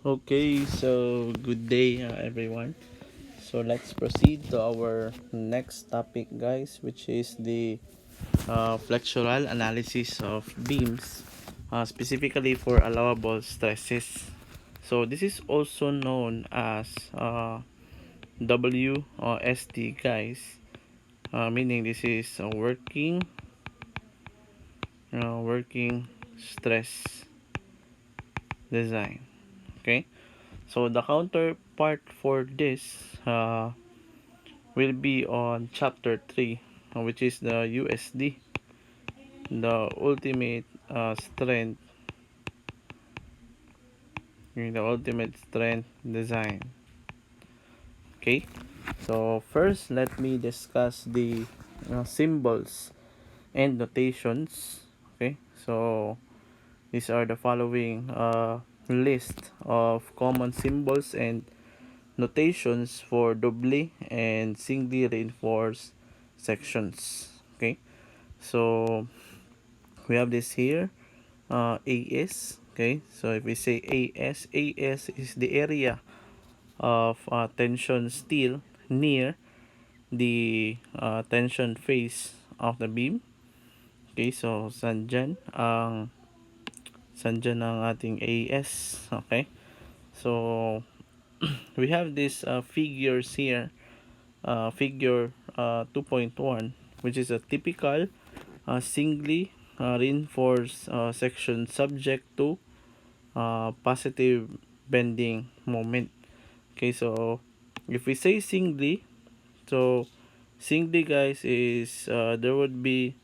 Okay, so good day, everyone. So let's proceed to our next topic, guys, which is the flexural analysis of beams, specifically for allowable stresses. So this is also known as WSD, guys, meaning this is a working stress design. Okay, so the counterpart for this will be on chapter 3, which is the USD, the ultimate strength, the ultimate strength design. Okay, so first let me discuss the symbols and notations. Okay, so these are the following list of common symbols and notations for doubly and singly reinforced sections. Okay, so we have this here, AS. Okay, so if we say AS is the area of tension steel near the tension face of the beam. Okay, so sandyan ang ating AS. Okay, so we have these figures here, figure 2.1, which is a typical singly reinforced section subject to positive bending moment. Okay, so if we say singly, so singly, guys, is there would be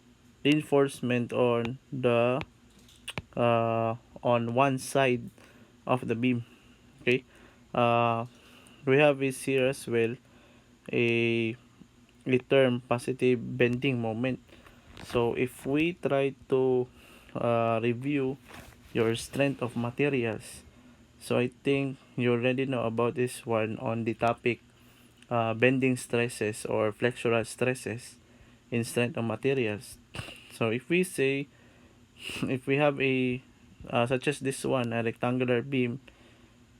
reinforcement on one side of the beam. Okay, uh, we have this here as well, a a term positive bending moment. So if we try to review your strength of materials, so I think you already know about this one on the topic bending stresses or flexural stresses in strength of materials. So if we say, if we have a such as this one, a rectangular beam,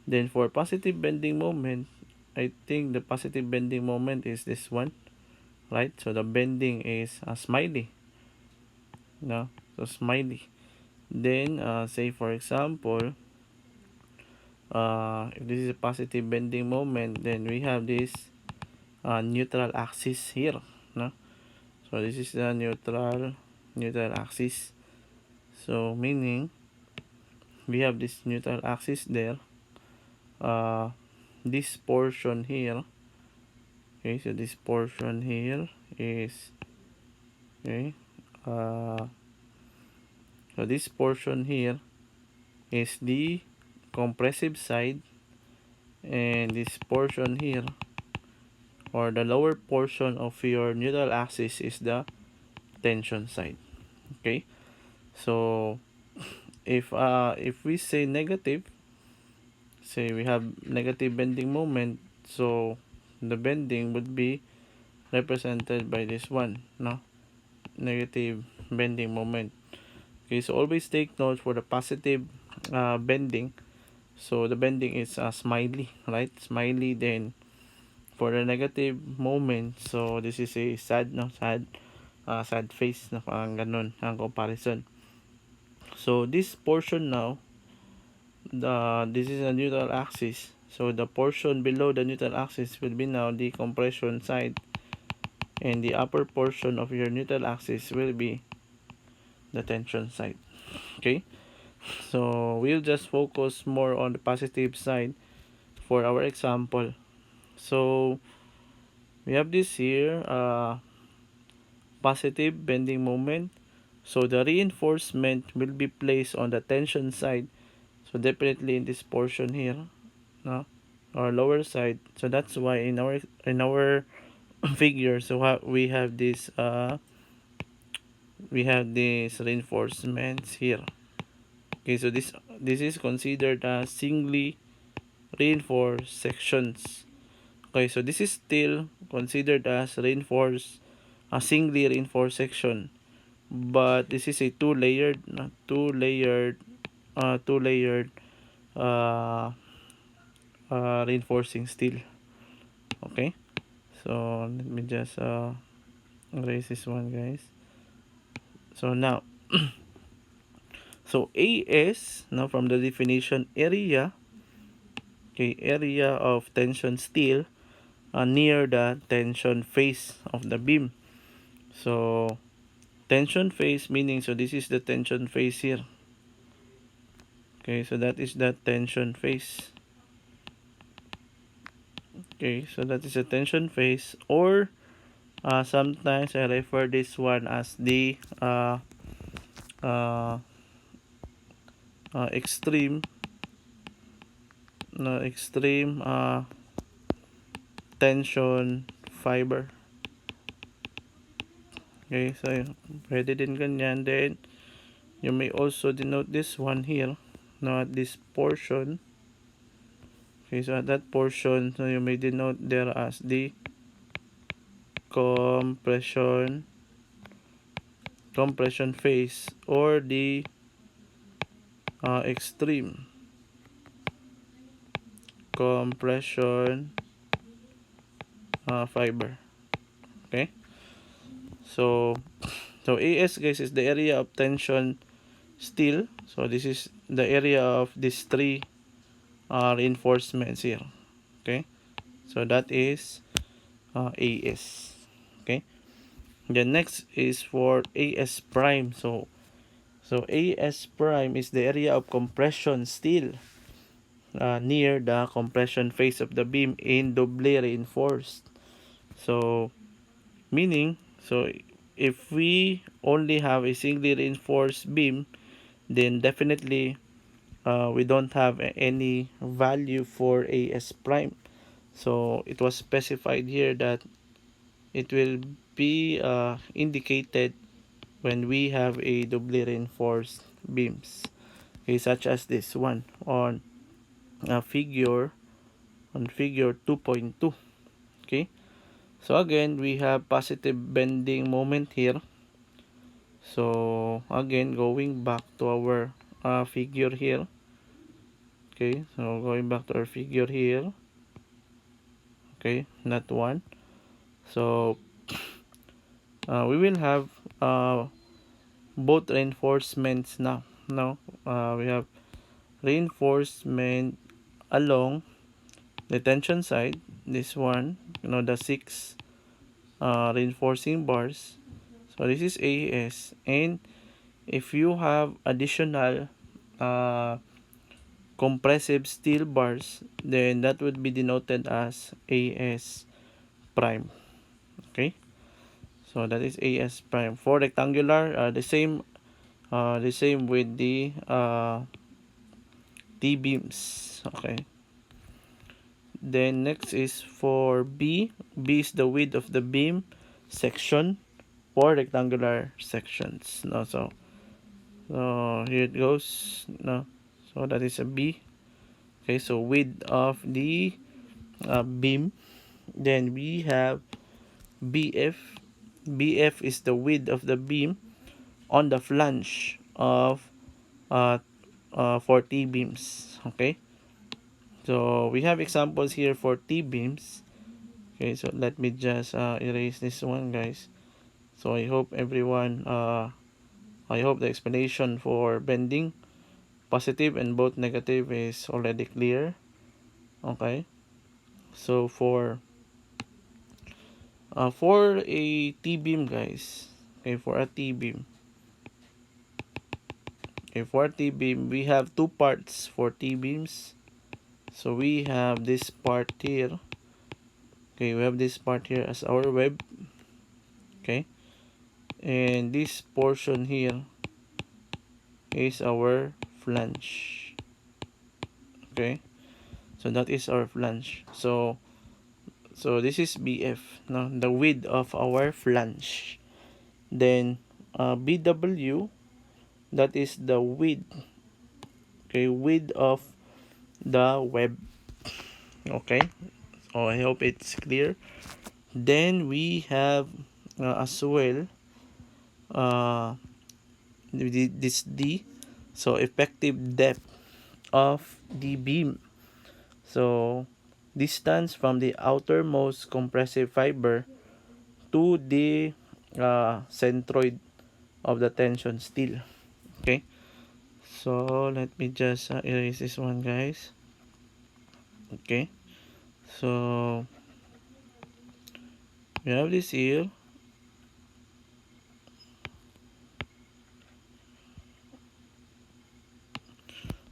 then for positive bending moment, I think the positive bending moment is this one, right? So the bending is smiley, no? So smiley. Then say for example, if this is a positive bending moment, then we have this neutral axis here, no? So this is the neutral axis. So meaning we have this neutral axis there. Uh, this portion here. Okay, so this portion here is okay. Uh, so this portion here is the compressive side, and this portion here, or the lower portion of your neutral axis, is the tension side. Okay, so if we say negative, say we have negative bending moment, so the bending would be represented by this one, no? Negative bending moment. Okay, so always take note for the positive bending. So the bending is smiley, right? Smiley. Then for the negative moment, so this is a sad, no? Sad face, na parang ganun ang comparison. So this portion now, this is a neutral axis. So the portion below the neutral axis will be now the compression side, and the upper portion of your neutral axis will be the tension side. Okay, so we'll just focus more on the positive side for our example. So we have this here, positive bending moment. So the reinforcement will be placed on the tension side, so definitely in this portion here, no, or lower side. So that's why in our figure, so we have these reinforcements here. Okay, so this is considered as singly reinforced sections. Okay, so this is still considered as a singly reinforced section, but this is a two layered uh, reinforcing steel. Okay, so let me just erase this one, guys. So now, so A is now from the definition area, okay, area of tension steel near the tension face of the beam. So tension face meaning, so this is the tension face here. Okay, so that is the tension face. Okay, so that is a tension face, or sometimes I refer this one as the uh, extreme extreme tension fiber. Okay, so pwede din ganyan. Then you may also denote this one here, at this portion. Okay, so at that portion, so you may denote there as the compression phase, or the extreme compression fiber. Okay, so AS, guys, is the area of tension steel. So this is the area of these three reinforcements here. Okay, so that is AS. Okay, the next is for AS prime. So AS prime is the area of compression steel near the compression face of the beam in doubly reinforced. So meaning, so if we only have a singly reinforced beam, then definitely we don't have any value for AS prime. So it was specified here that it will be indicated when we have a doubly reinforced beams, okay, such as this one on figure 2.2. Okay, so again we have positive bending moment here. So again, going back to our figure here. Okay, so going back to our figure here. Okay, not one. So we will have both reinforcements now. Now we have reinforcement along the tension side. This one, the six reinforcing bars. So this is AS, and if you have additional uh, compressive steel bars, then that would be denoted as AS prime. Okay, so that is AS prime. For rectangular, the same with the T beams. Okay, then next is for B. B is the width of the beam section for rectangular sections. No, so here it goes. No, so that is a B. Okay, so width of the beam. Then we have BF. BF is the width of the beam on the flange of uh, 40 beams. Okay, so we have examples here for T beams. Okay, so let me just erase this one, guys. So I hope everyone I hope the explanation for bending positive and both negative is already clear. Okay, so for a T-beam, guys, okay, for a T-beam, okay, for a T-beam, we have two parts for T-beams. So we have this part here. Okay, we have this part here as our web. Okay, and this portion here is our flange. Okay, so that is our flange. So this is BF, no, the width of our flange. Then BW, that is the width, okay, width of the web. Okay, so I hope it's clear. Then we have as well uh, this D, so effective depth of the beam. So distance from the outermost compressive fiber to the centroid of the tension steel. Okay, so let me just erase this one, guys. Okay, so we have this here.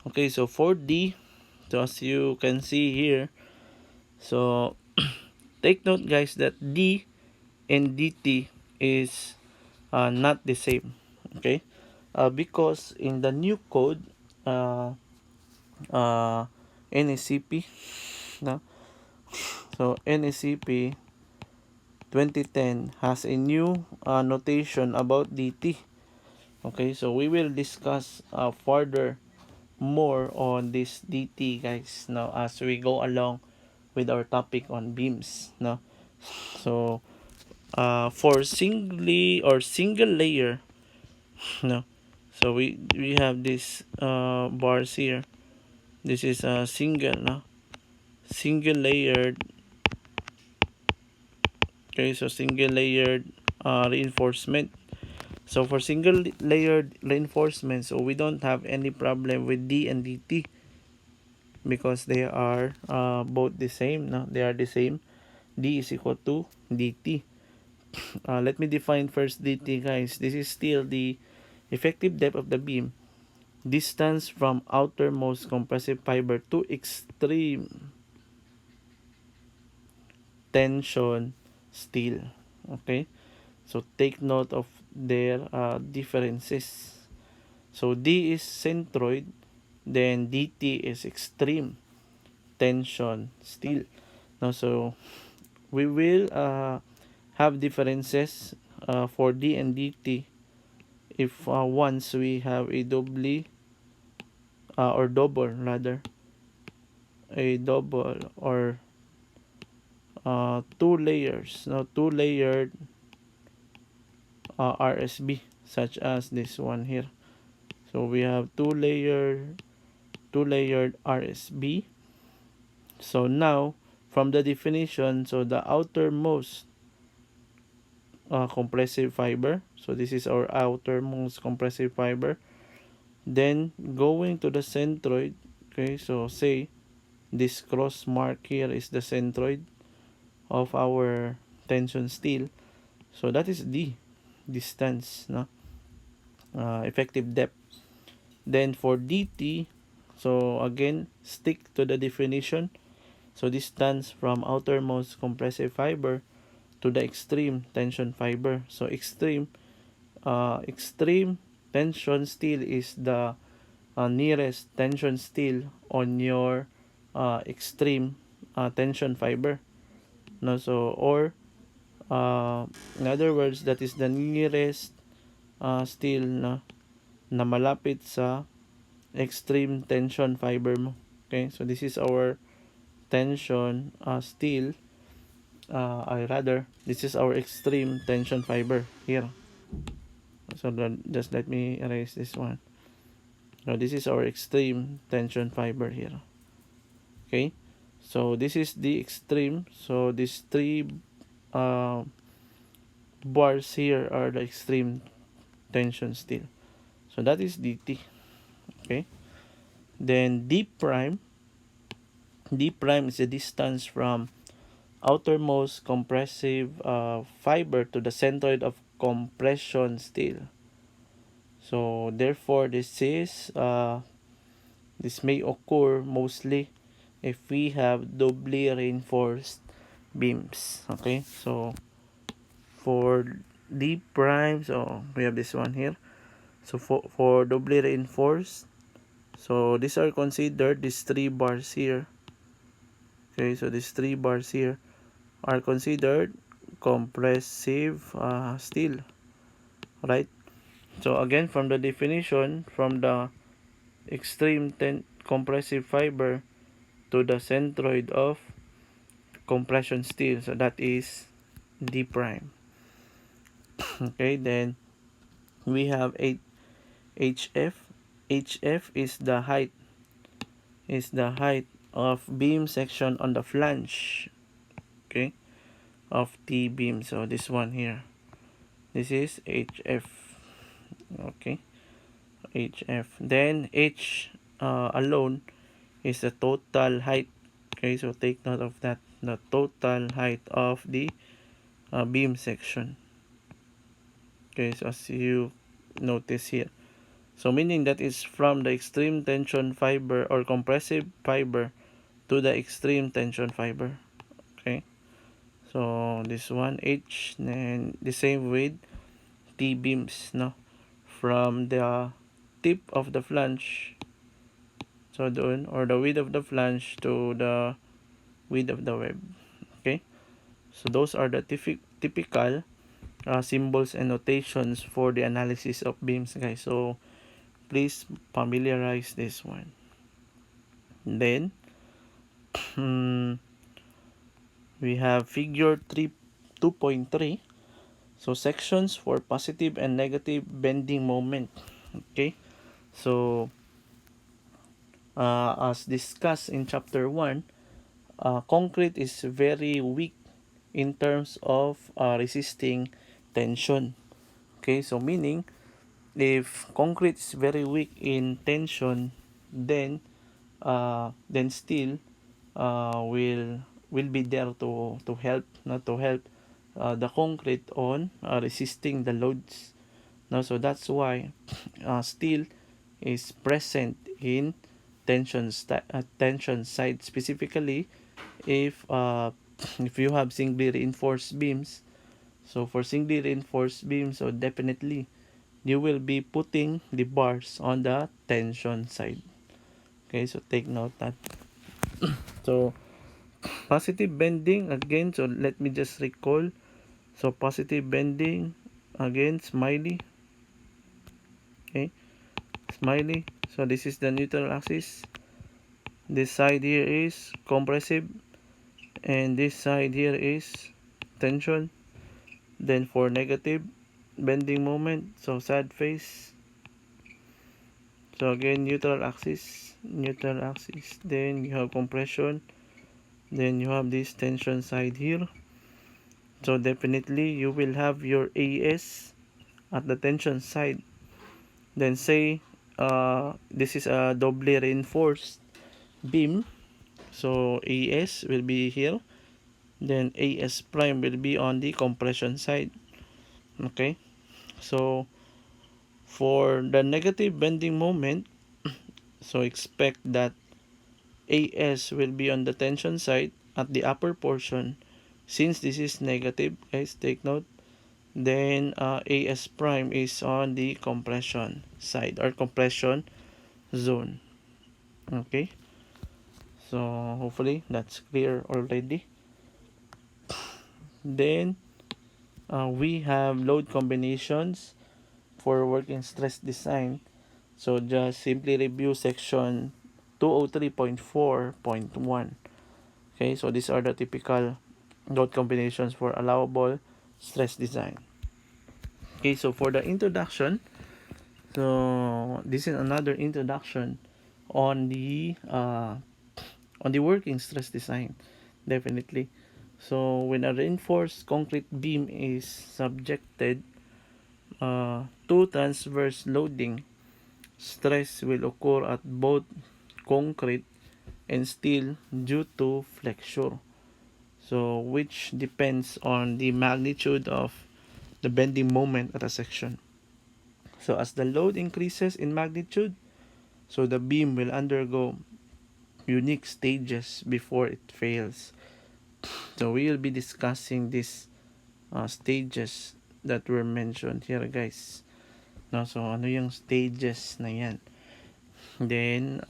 Okay, so for D, so as you can see here, so take note, guys, that D and DT is not the same. Okay, because in the new code, uh, NACP, no? So NACP 2010 has a new notation about DT. Okay, so we will discuss further more on this DT, guys, now as we go along with our topic on beams. No, so for singly or single layer, no, so we have this bars here. This is a single, no, single layered. Okay, so single layered reinforcement. So for single layered reinforcement, so we don't have any problem with D and DT because they are both the same. No, they are the same. D is equal to DT. Let me define first DT, guys. This is still the effective depth of the beam, distance from outermost compressive fiber to extreme tension steel. Okay, so take note of their differences. So D is centroid, then DT is extreme tension steel. Now, so we will have differences for D and DT if once we have a doubly or double rather, a double or two layers, no, two layered RSB, such as this one here. So we have two layered RSB. So now from the definition, so the outermost compressive fiber, so this is our outermost compressive fiber, then going to the centroid. Okay, so say this cross mark here is the centroid of our tension steel. So that is the distance, no, effective depth. Then for DT, so again stick to the definition. So distance from outermost compressive fiber to the extreme tension fiber. So extreme tension steel is the nearest tension steel on your extreme tension fiber. No, so or in other words, that is the nearest steel na malapit sa extreme tension fiber mo. Okay, so this is our tension steel. I rather this is our extreme tension fiber here. So just let me erase this one. Now this is our extreme tension fiber here. Okay, so this is the extreme. So these three uh, bars here are the extreme tension steel. So that is DT. Okay, then D prime. D prime is the distance from outermost compressive fiber to the centroid of compression steel. So therefore, this may occur mostly if we have doubly reinforced beams. Okay, so for D prime, so we have this one here. So for doubly reinforced, so these are considered these three bars here. Okay, so these three bars here are considered compressive steel, right? So again, from the definition, from the extreme compressive fiber to the centroid of compression steel, so that is D prime. Okay, then we have HF. HF is the height of beam section on the flange, okay, of T beam. So this one here, this is HF, okay, HF. Then H alone is the total height, okay, so take note of that, the total height of the beam section, okay, so as you notice here. So meaning that is from the extreme tension fiber or compressive fiber to the extreme tension fiber, okay. So this one H, and the same with T beams, no, from the tip of the flange, so doon, or the width of the flange to the width of the web, okay. So those are the typical symbols and notations for the analysis of beams, guys. So please familiarize this one. Then we have figure 2.3. So sections for positive and negative bending moment, okay. So as discussed in chapter 1, concrete is very weak in terms of resisting tension, okay. So meaning if concrete is very weak in tension, then still will be there to help, not to help the concrete on resisting the loads, no. So that's why steel is present in tension side, specifically if if you have singly reinforced beams. So for singly reinforced beams, so definitely you will be putting the bars on the tension side, okay. So take note that. So positive bending again, so let me just recall. So positive bending, again smiley, okay, smiley. So this is the neutral axis, this side here is compressive, and this side here is tension. Then for negative bending moment, so sad face, so again neutral axis, then you have compression, then you have this tension side here. So definitely you will have your AS at the tension side. Then say this is a doubly reinforced beam, so AS will be here, then AS prime will be on the compression side, okay. So for the negative bending moment, so expect that AS will be on the tension side at the upper portion, since this is negative, guys, take note. Then AS prime is on the compression side or compression zone, okay. So hopefully that's clear already. Then we have load combinations for working stress design. So just simply review section 203.4.1, okay. So these are the typical load combinations for allowable stress design, okay. So for the introduction, so this is another introduction on the working stress design, definitely. So when a reinforced concrete beam is subjected to transverse loading, stress will occur at both concrete and steel due to flexure, so which depends on the magnitude of the bending moment at a section. So as the load increases in magnitude, so the beam will undergo unique stages before it fails. So we will be discussing these stages that were mentioned here, guys, no. So ano yung stages na yan, then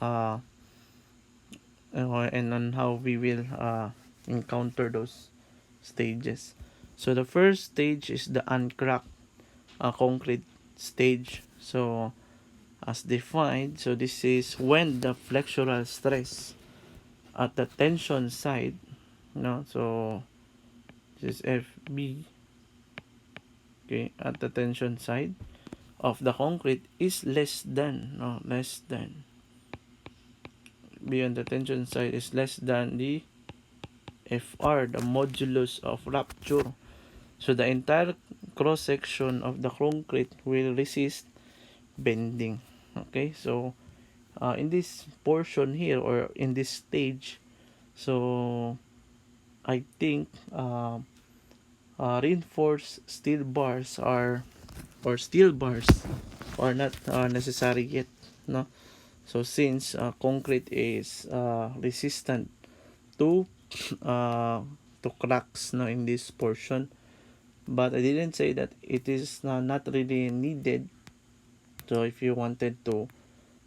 and on how we will encounter those stages. So the first stage is the uncracked concrete stage. So as defined, so this is when the flexural stress at the tension side, no. So this is FB, okay, at the tension side of the concrete is less than beyond the tension side is less than the Fr, the modulus of rupture. So the entire cross section of the concrete will resist bending. Okay, so in this portion here, or in this stage, so I think reinforced steel bars are, or steel bars are not necessary yet, no. So since concrete is resistant to uh, to cracks, no, in this portion, but I didn't say that it is not really needed. So if you wanted to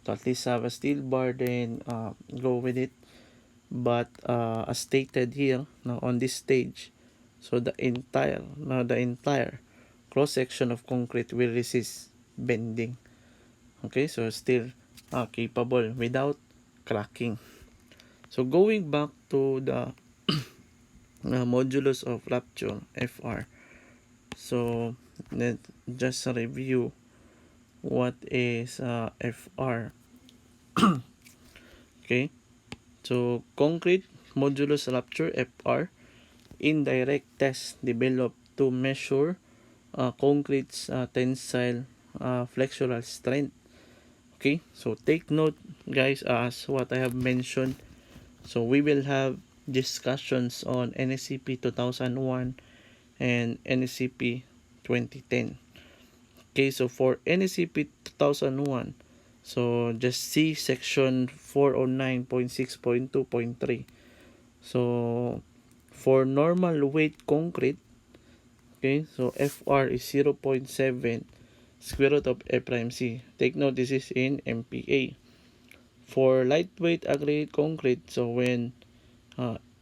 at least have a steel bar, then go with it. But as stated here, now on this stage, so the entire cross section of concrete will resist bending. Okay, so still capable without cracking. So going back to the modulus of rupture, Fr. So let's just review what is Fr. Okay, so concrete modulus rupture, Fr, indirect test developed to measure concrete's tensile flexural strength. Okay, so take note, guys, as what I have mentioned. So we will have discussions on NSCP 2001 and NSCP 2010. Okay, so for NSCP 2001, so just see section 409.6.2.3. So for normal weight concrete, okay, so Fr is 0.7 square root of F prime C. Take note, this is in MPa. For lightweight aggregate concrete, so when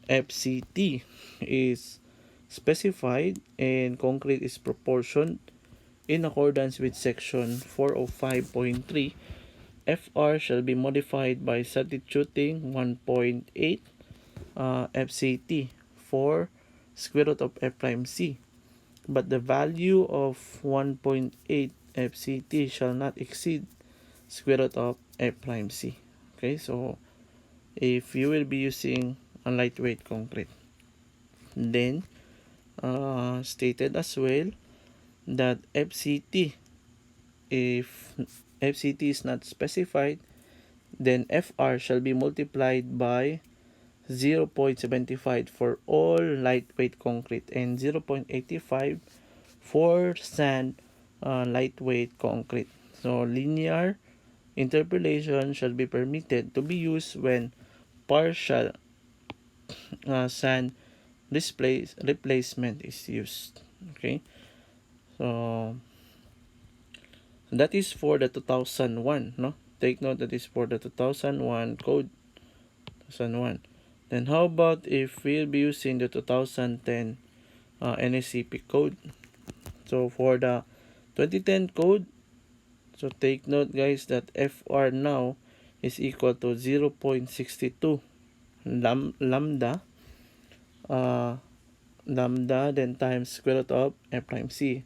FCT is specified and concrete is proportioned in accordance with section 405.3, Fr shall be modified by substituting 1.8 FCT for square root of F prime C, but the value of 1.8 FCT shall not exceed square root of F prime C. Okay, so if you will be using a lightweight concrete, then stated as well that FCT, if FCT is not specified, then Fr shall be multiplied by 0.75 for all lightweight concrete and 0.85 for sand lightweight concrete. So linear interpolation shall be permitted to be used when partial sand replacement is used. Okay, so that is for the 2001, no. Take note, that is for the 2001 code. 2001. Then how about if we'll be using the 2010 NSCP code? So for the 2010 code, so take note, guys, that Fr now is equal to 0.62 lambda lambda then times square root of F prime C.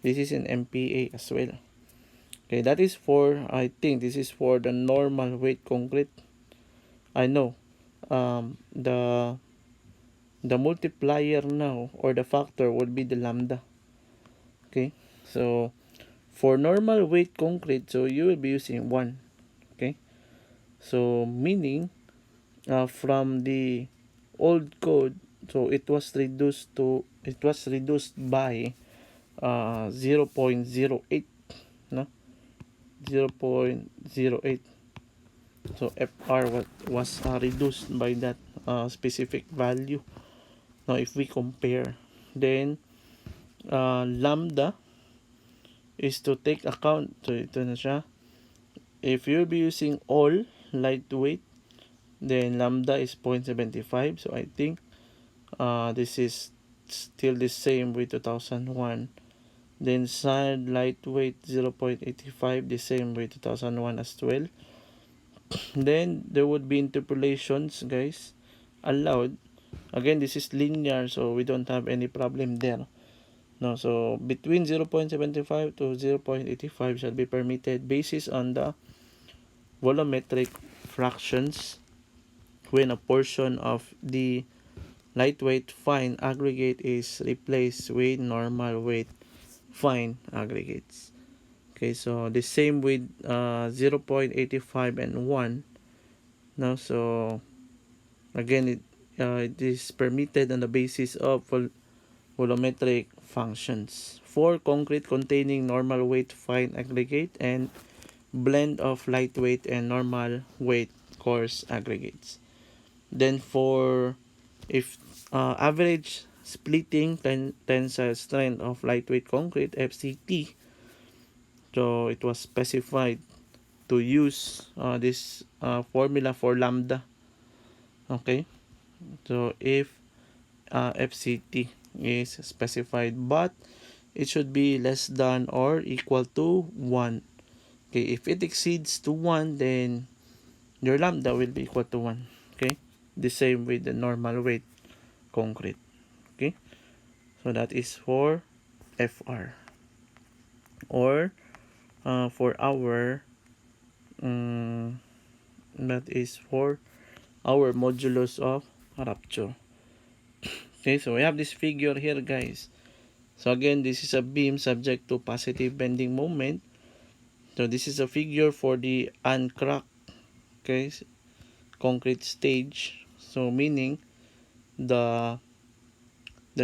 This is in MPa as well. Okay, that is for, I think this is for the normal weight concrete. I know the multiplier now, or the factor, would be the lambda. Okay, so for normal weight concrete, so you will be using 1. Okay, so meaning from the old code, so it was reduced by 0.08, no, 0.08. So Fr was reduced by that specific value. Now if we compare, then lambda is to take account, so ito na siya, if you'll be using all lightweight, then lambda is 0.75. So I think this is still the same with 2001. Then sand lightweight 0.85, the same with 2001 as well. Then there would be interpolations, guys, allowed. Again, this is linear, so we don't have any problem there. No, so between 0.75 to 0.85 shall be permitted basis on the volumetric fractions when a portion of the lightweight fine aggregate is replaced with normal weight fine aggregates. Okay, so the same with 0.85 and 1. Now, so again, it is permitted on the basis of volumetric functions. For concrete containing normal weight fine aggregate and blend of lightweight and normal weight coarse aggregates. Then for if average splitting tensile strength of lightweight concrete FCT, so it was specified to use this formula for lambda. Okay, so if FCT is specified, but it should be less than or equal to 1. Okay, if it exceeds to 1, then your lambda will be equal to 1. Okay, the same with the normal weight concrete. Okay, so that is for FR, or for our that is for our modulus of rupture. Okay, so we have this figure here, guys. So again, this is a beam subject to positive bending moment. So this is a figure for the uncracked, okay, concrete stage. So meaning the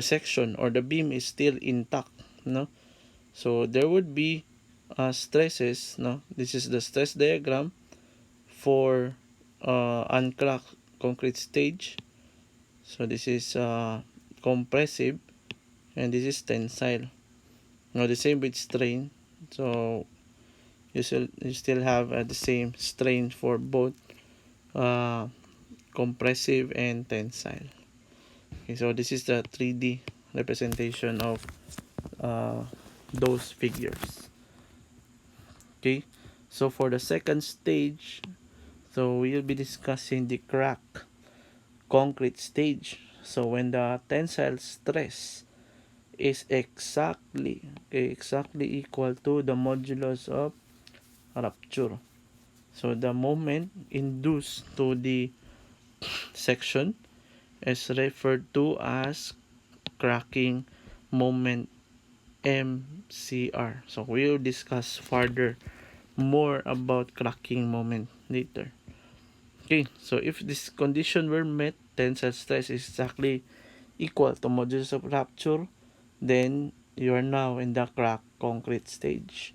section or the beam is still intact, no? So there would be stresses, no? This is the stress diagram for uncracked concrete stage. So this is compressive and this is tensile. Now the same with strain. So you still have the same strain for both uh, compressive and tensile. Okay, so this is the 3D representation of uh, those figures. Okay, so for the second stage, so we'll be discussing the crack concrete stage. So when the tensile stress is exactly equal to the modulus of rupture. So the moment induced to the section is referred to as cracking moment, MCR. So we'll discuss further more about cracking moment later. Okay, so if this condition were met, tensile stress is exactly equal to modulus of rupture, then you are now in the crack concrete stage.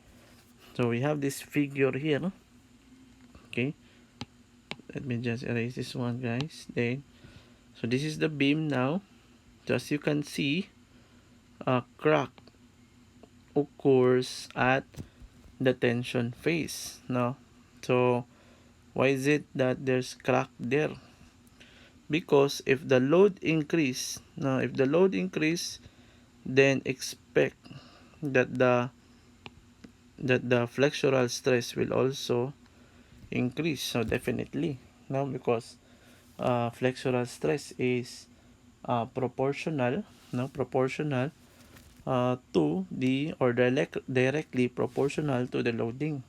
So we have this figure here. Okay, let me just erase this one, guys. Then, so this is the beam now. So as you can see, a crack occurs at the tension phase. No, so why is it that there's crack there? Because if the load increase, now if the load increase, then expect that the flexural stress will also increase. So definitely, no, because flexural stress is proportional, no, proportional to the, or directly proportional to the loading.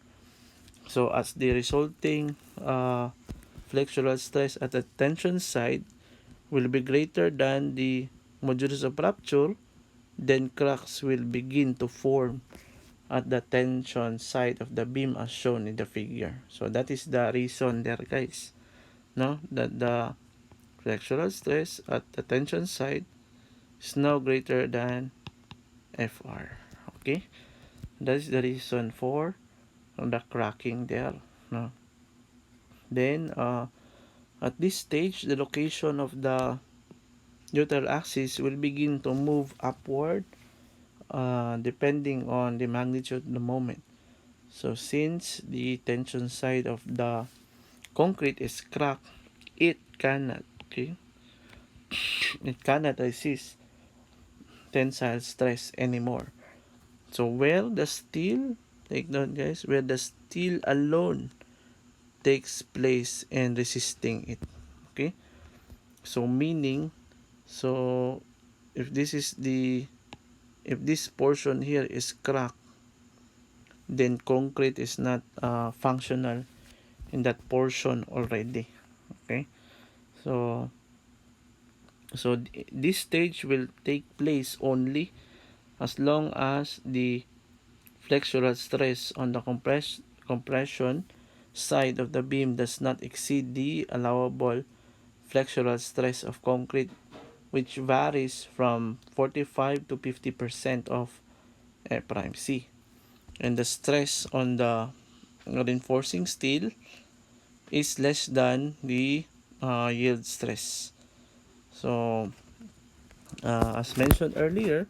So as the resulting flexural stress at the tension side will be greater than the modulus of rupture, then cracks will begin to form at the tension side of the beam as shown in the figure. So that is the reason there, guys, no, that the flexural stress at the tension side is now greater than FR. Okay, that is the reason for the cracking there, no. Then at this stage, the location of the neutral axis will begin to move upward depending on the magnitude of the moment. So since the tension side of the concrete is cracked, it cannot, okay, it cannot resist tensile stress anymore. So where the steel, take note, guys, where the steel alone takes place in resisting it. Okay, so meaning, so if this is the, if this portion here is cracked, then concrete is not functional in that portion already. Okay, So this stage will take place only as long as the flexural stress on the compression side of the beam does not exceed the allowable flexural stress of concrete, which varies from 45 to 50% of A prime C. And the stress on the reinforcing steel is less than the yield stress. So, as mentioned earlier,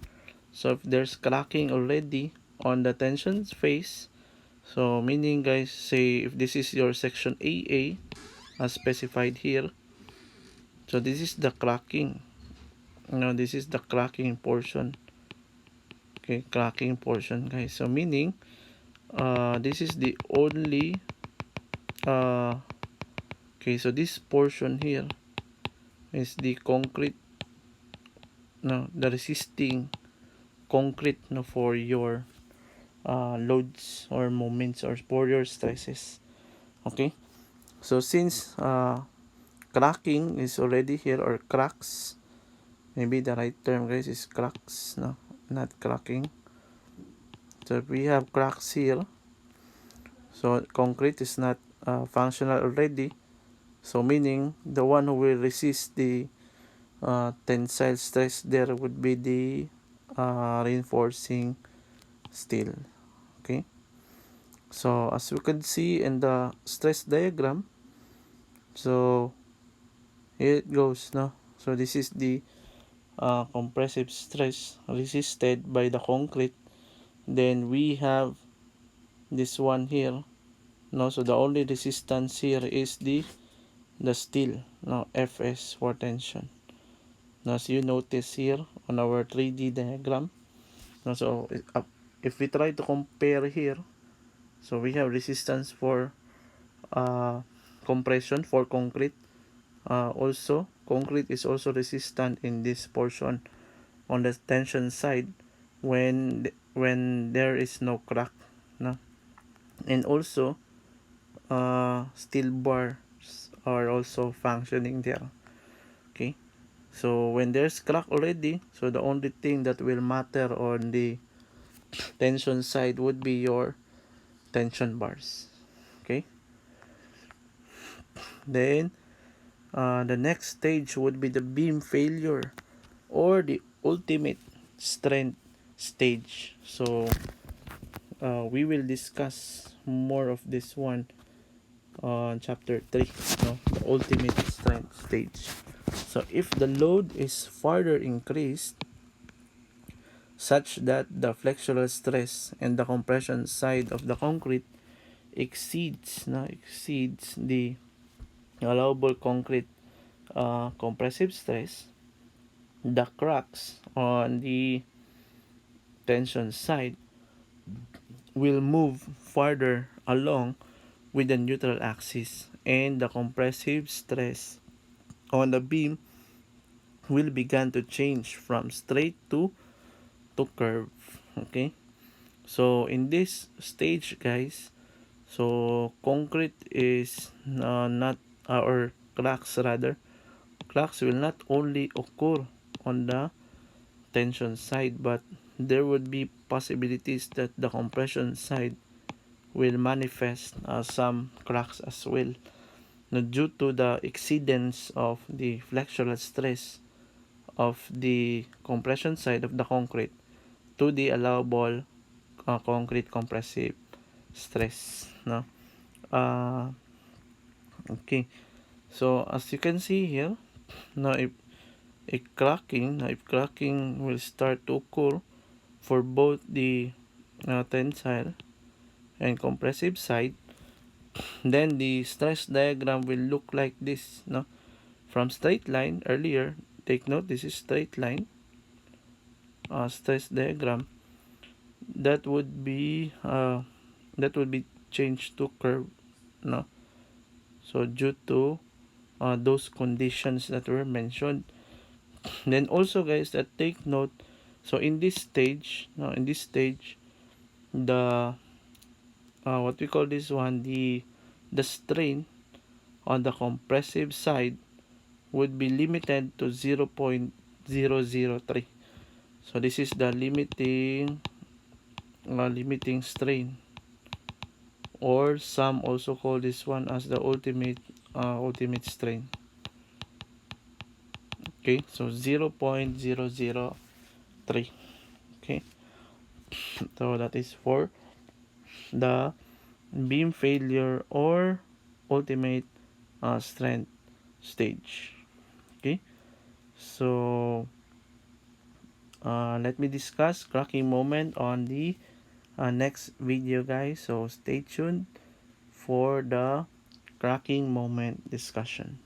so if there's cracking already on the tension phase, so meaning guys, say if this is your section AA as specified here, so this is the cracking. This is the cracking portion. Okay, cracking portion guys. So meaning, this is the only, uh, okay, so this portion here is the concrete, no, the resisting concrete, no, for your loads or moments or for your stresses. Okay, so since cracking is already here, or cracks, maybe the right term guys is cracks, no, not cracking. So if we have cracks here, so concrete is not functional already, so meaning the one who will resist the tensile stress there would be the reinforcing steel. Okay, so as you can see in the stress diagram, so here it goes, no, so this is the compressive stress resisted by the concrete. Then we have this one here, no, so the only resistance here is the steel, no, Fs for tension. Now, as you notice here on our 3D diagram, no, so if we try to compare here, so we have resistance for uh, compression for concrete. Also, concrete is also resistant in this portion on the tension side when there is no crack, no? And also steel bars are also functioning there. Okay, so when there's crack already, so the only thing that will matter on the tension side would be your tension bars. Okay, then the next stage would be the beam failure or the ultimate strength stage. So we will discuss more of this one on chapter 3, no, the ultimate strength stage. So if the load is further increased such that the flexural stress and the compression side of the concrete exceeds the allowable concrete compressive stress, the cracks on the tension side will move farther along with the neutral axis, and the compressive stress on the beam will begin to change from straight to curve. Okay, so in this stage guys, so concrete is not or cracks rather, cracks will not only occur on the tension side, but there would be possibilities that the compression side will manifest some cracks as well, due to the exceedance of the flexural stress of the compression side of the concrete to the allowable concrete compressive stress, no. uh, okay, so as you can see here, now if cracking will start to occur for both the tensile and compressive side, then the stress diagram will look like this, no, from straight line earlier. Take note, this is straight line stress diagram that would be changed to curve, no, so due to those conditions that were mentioned. Then also guys, that take note, so in this stage, no, in this stage, the what we call this one, the strain on the compressive side would be limited to 0.003. So this is the limiting strain, or some also call this one as the ultimate strain. Okay, so 0.003. Okay, so that is for the beam failure or ultimate strength stage. Okay, so let me discuss cracking moment on the next video, guys. So stay tuned for the cracking moment discussion.